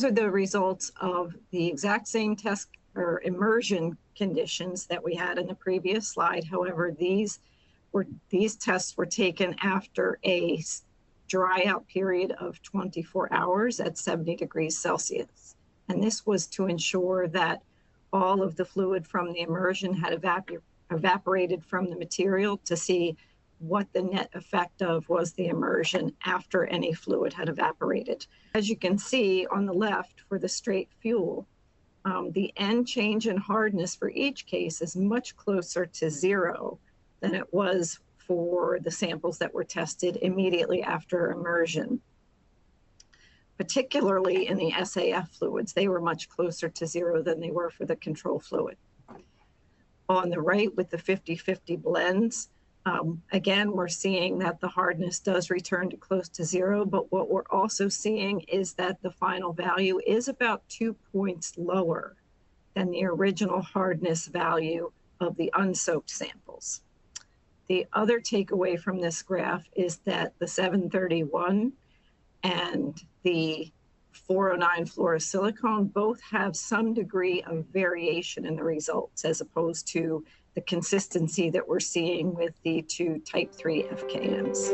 are the results of the exact same test or immersion conditions that we had in the previous slide. However, these tests were taken after a dry out period of 24 hours at 70 degrees Celsius. And this was to ensure that all of the fluid from the immersion had evaporated from the material to see what the net effect of was the immersion after any fluid had evaporated. As you can see on the left for the straight fuel, the end change in hardness for each case is much closer to zero than it was for the samples that were tested immediately after immersion. Particularly in the SAF fluids, they were much closer to zero than they were for the control fluid. On the right with the 50-50 blends, again, we're seeing that the hardness does return to close to zero, but what we're also seeing is that the final value is about 2 points lower than the original hardness value of the unsoaked samples. The other takeaway from this graph is that the 731 and the 409 fluorosilicone both have some degree of variation in the results as opposed to the consistency that we're seeing with the two type 3 FKMs.